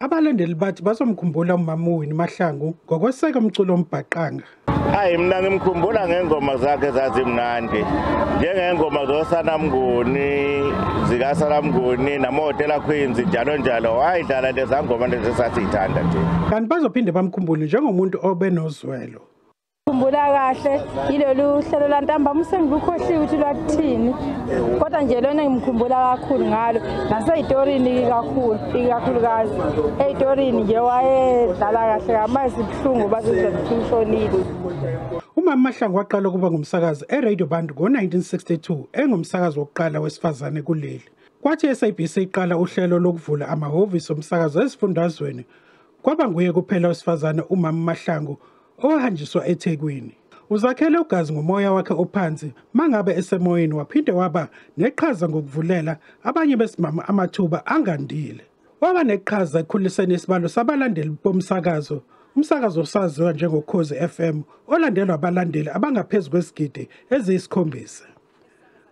Abalandeli bathi bazomkhumbula uMam'u Winnie Mahlangu ngokweseka umculo ombhaqanga. Hayi mina ngimkhumbula ngengoma zakhe ezazimnandi. Njengengoma zoSanamnguni, zikaSanamnguni namoHotela Queens njalo njalo. Wayidlala lezi ngoma lezi sasithanda nje. Kanti bazophinde bamkhumbule njengomuntu obenozwelo. Khumbula kahle yilolu hlelo lantambama usengikukhohliwe ukuthi lwathini kodwa nje lona ngimkhumbula kakhulu ngalo naseyitorini ikakhulukazi eyitorini nje wayedlala kahle kamazi ibhlungu bazizekushonile. uMam'u Mahlangu waqala ukuba ngumsakazi eRadio Bantu ngo-1962 engumsakazi wokuqala wesifazane kuleli. Kwathi SABC iqala uhlelo lokuvula amahhovisi omsakazo esifundazweni kwaba nguye kuphela wesifazane uMam'u Mahlangu owahanjiswa eThekwini. Uzakhele ugazi ngomoya wakhe ophansi mangabe esemoyeni waphinde waba neqhaza ngokuvulela abanye besimama amathuba angandile. Waba neqhaza ekukhuliseni isibalo sabalandeli bomsakazo, umsakazo osaziwa njengokhozi FM olandelwa abalandeli abangaphezulu kwesigidi eziyisi-7.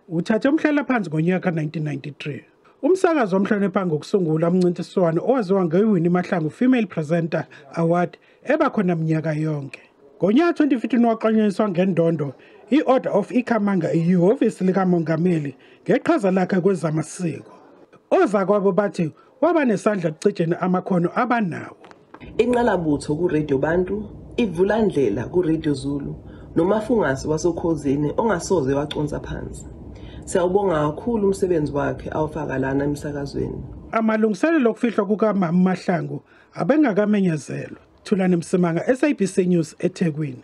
Uthathe umhlela phansi ngonyaka 1993. Umsakazo wamhlonipha ngokusungula umncintiswano owaziwa ngeWinnie Mahlangu Female Presenter Award ebakhona minyaka yonke. Ngonyaka 2015 waqanyiswa ngendondo i-Order of Ikhamanga ihhovisi likamongameli ngeqhaza lakhe kwezamasiko. Ozakwabo bathi waba nesandla ekucijeni amakhono abanawo. Inqalabutho kuRadio Bantu ivula indlela kuRadio Zulu nomafungwase wasokhozini ongasoze waconsa phansi. Siyawubonga kakhulu umsebenzi wakhe awufaka lana emsakazweni. Amalungiselelo okufihlwa kukaMam'u Mahlangu abengakamenyezelwa. Thulani Msimanga, SABC News eThekwini.